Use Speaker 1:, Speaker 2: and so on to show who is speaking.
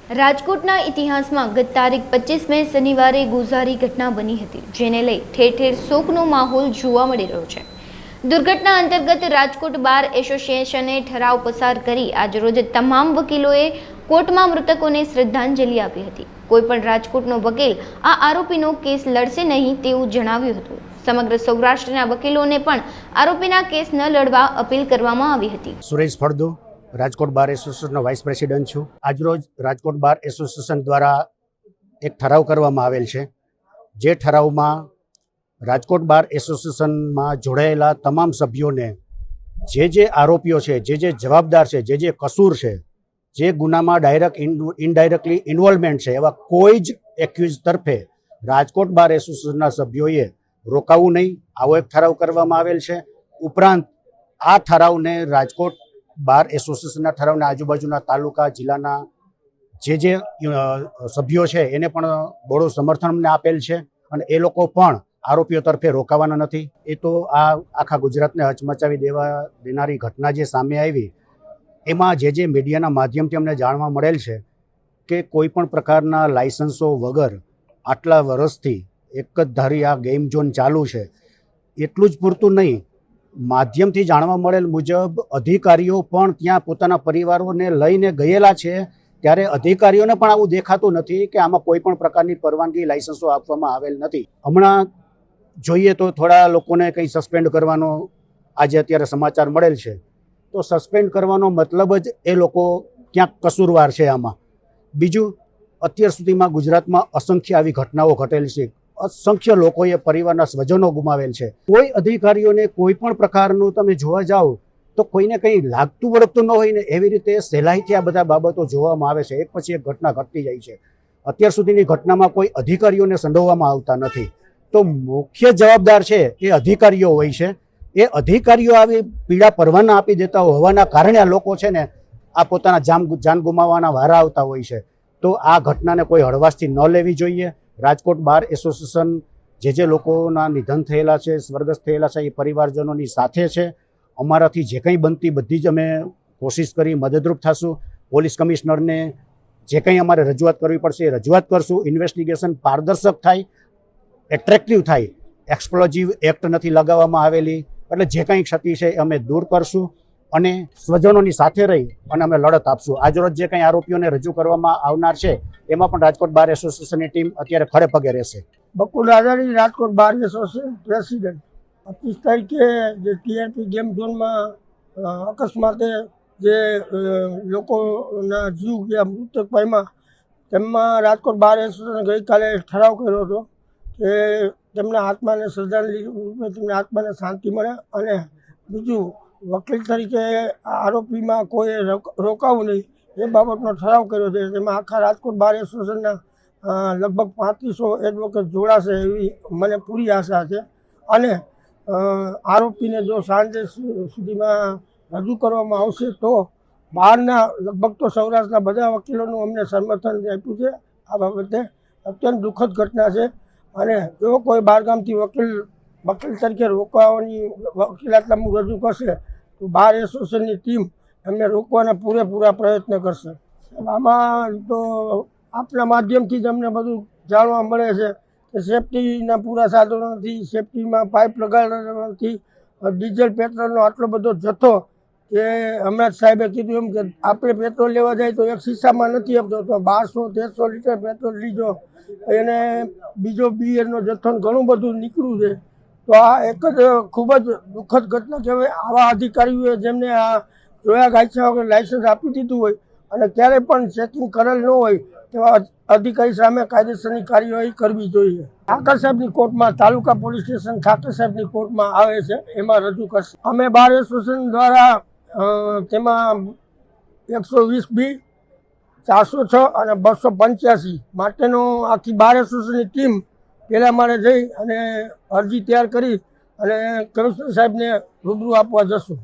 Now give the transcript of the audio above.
Speaker 1: રાજકોટના ઇતિહાસમાં ગત તારીખ 25 મે શનિવારે ગોઝારી ઘટના બની હતી, જેને લઈ ઠેર ઠેર શોકનો માહોલ જોવા મળી રહ્યો છે। દુર્ઘટના અંતર્ગત રાજકોટ બાર એસોસિએશને ઠરાવ પસાર કરી આજરોજ તમામ વકીલોએ કોર્ટમાં મૃતકોને શ્રદ્ધાંજલિ આપી હતી। કોઈપણ રાજકોટનો વકીલ આ આરોપીનો કેસ લડશે નહીં તેવું જણાવ્યું હતું। સમગ્ર સૌરાષ્ટ્રના વકીલોને પણ આરોપીના કેસ ન લડવા અપીલ કરવામાં આવી હતી।
Speaker 2: સુરેશ ફળદુ રાજકોટ બાર એસોસિએશનનો વાઇસ પ્રેસિડેન્ટ છું। આજરોજ રાજકોટ બાર એસોસિએશન દ્વારા એક ઠરાવ કરવામાં આવેલ છે, જે ઠરાવમાં રાજકોટ બાર એસોસિએશનમાં જોડાયેલા તમામ સભ્યોને જે આરોપીઓ છે, જે જવાબદાર છે, જે કસૂર છે, જે ગુનામાં ડાયરેક્ટ ઇનડાયરેક્ટલી ઇન્વોલ્વમેન્ટ છે, એવા કોઈ જ એક્યુઝ તરફે રાજકોટ બાર એસોસિએશનના સભ્યોએ રોકાવું નહીં, આવો એક ઠરાવ કરવામાં આવેલ છે। ઉપરાંત આ ઠરાવને રાજકોટ બાર એસોસિએશનના ઠરાવને આજુબાજુના તાલુકા જિલ્લાના જે સભ્યો છે એને પણ બહોળું સમર્થન અમને આપેલ છે અને એ લોકો પણ આરોપીઓ તરફે રોકાવાના નથી। એ તો આ આખા ગુજરાતને હચમચાવી દેનારી ઘટના જે સામે આવી, એમાં જે મીડિયાના માધ્યમથી અમને જાણવા મળેલ છે કે કોઈ પણ પ્રકારના લાયસન્સો વગર આટલા વર્ષથી એક જ ધારી આ ગેમ ઝોન ચાલુ છે। એટલું જ પૂરતું નહીં, માધ્યમથી જાણવા મળેલ મુજબ અધિકારીઓ પણ ત્યાં પોતાના પરિવારોને લઈને ગયેલા છે, ત્યારે અધિકારીઓને પણ આવું દેખાતું નથી કે આમાં કોઈ પણ પ્રકારની પરવાનગી લાયસન્સો આપવામાં આવેલ નથી। હમણાં જોઈએ તો થોડા લોકોને કંઈ સસ્પેન્ડ કરવાનો આજે અત્યારે સમાચાર મળેલ છે, તો સસ્પેન્ડ કરવાનો મતલબ જ એ લોકો ક્યાંક કસૂરવાર છે આમાં। બીજું, અત્યાર સુધીમાં ગુજરાતમાં અસંખ્ય આવી ઘટનાઓ ઘટેલ છે, અસંખ્ય લોકોએ પરિવારના સ્વજનો ગુમાવેલ છે। કોઈ અધિકારીઓને કોઈ પણ પ્રકારનું તમે જોવા જાઓ તો કોઈને કંઈ લાગતું વળગતું ન હોય ને એવી રીતે સહેલાઈથી આ બધા બાબતો જોવામાં આવે છે, એક પછી એક ઘટના ઘટતી જાય છે। અત્યાર સુધીની ઘટનામાં કોઈ અધિકારીઓને સંડોવવામાં આવતા નથી, તો મુખ્ય જવાબદાર છે એ અધિકારીઓ હોય છે। એ અધિકારીઓ આવી પીડા પરવાના આપી દેતા હોવાના કારણે આ લોકો છે ને આ પોતાના જાન ગુમાવવાના વારા આવતા હોય છે। તો આ ઘટનાને કોઈ હળવાશથી ન લેવી જોઈએ। રાજકોટ બાર એસોસિએશન જે લોકોના નિધન થયેલા છે, સ્વર્ગસ્થ થયેલા છે, એ પરિવારજનોની સાથે છે। અમારાથી જે કંઈ બનતી બધી જ અમે કોશિશ કરી મદદરૂપ થશું। પોલીસ કમિશનરને જે કંઈ અમારે રજૂઆત કરવી પડશે એ રજૂઆત કરશું। ઇન્વેસ્ટિગેશન પારદર્શક થાય, એટ્રેક્ટિવ થાય, એક્સપ્લોઝિવ એક્ટ નથી લગાવવામાં આવેલી, એટલે જે કંઈ ક્ષતિ છે એ અમે દૂર કરશું અને સ્વજનોની સાથે રહી અને અમે લડત આપશું। આજરોજ જે કંઈ આરોપીઓને રજૂ કરવામાં આવનાર છે એમાં પણ રાજકોટ બાર એસોસિએશનની ટીમ અત્યારે ખડે પગે રહેશે।
Speaker 3: Bakul Azari, Rajkot bar association president. 25 તારીખે જે ટીઆરપી ગેમ ઝોનમાં અકસ્માતે જે લોકોના જીવ ગયા, મૃતક પામ્યા, તેમાં રાજકોટ બાર એસોસિએશને ગઈકાલે ઠરાવ કર્યો હતો કે તેમના આત્માને શ્રદ્ધાંજલિ રૂપે તેમને આત્માને શાંતિ મળે, અને બીજું વકીલ તરીકે આરોપીમાં કોઈ રોકાવું નહીં એ બાબતનો ઠરાવ કર્યો છે। તેમાં આખા રાજકોટ બાર એસોસિએશનના લગભગ 3500 એડવોકેટ જોડાશે એવી મને પૂરી આશા છે। અને આરોપીને જો સાંજે સુધીમાં રજૂ કરવામાં આવશે તો બહારના લગભગ તો સૌરાષ્ટ્રના બધા વકીલોનું અમને સમર્થન આપ્યું છે। આ બાબતે અત્યંત દુઃખદ ઘટના છે, અને જો કોઈ બહારગામથી વકીલ તરીકે રોકવાની વકીલાતનામું રજૂ કરશે તો બાર એસોસિએશનની ટીમ એમને રોકવાના પૂરેપૂરા પ્રયત્ન કરશે। આમાં તો આપના માધ્યમથી જ અમને બધું જાણવા મળે છે કે સેફટીના પૂરા સાધનો નથી, સેફટીમાં પાઇપ લગાડેલા નથી, ડીઝલ પેટ્રોલનો આટલો બધો જથ્થો કે હમણાં જ સાહેબે કીધું એમ કે આપણે પેટ્રોલ લેવા જાય તો એક શીશામાં નથી આપતો, તો 1200-1300 લીટર પેટ્રોલ લીધો, એને બીજો બીએરનો જથ્થો ઘણું બધું નીકળ્યું છે। તો આ એક જ ખૂબ જ દુઃખદ ઘટના કહેવાય। આવા અધિકારીઓએ જેમને આ જોયા ગાંચ્યા વગર લાયસન્સ આપી દીધું હોય અને ક્યારેય પણ ચેકિંગ કરેલ ન હોય તેવા અધિકારી સામે કાયદેસરની કાર્યવાહી કરવી જોઈએ। ઠાકર સાહેબની કોર્ટમાં, તાલુકા પોલીસ સ્ટેશન ઠાકર સાહેબની કોર્ટમાં આવે છે, એમાં રજૂ કરશે। અમે બાર એસોસિએશન દ્વારા તેમાં 120B, 406 અને 285 માટેનો આખી બાર એસોસિએશનની ટીમ પહેલાં મારે જઈ અને અરજી તૈયાર કરી અને કમિશનર સાહેબને રૂબરૂ આપવા જશું।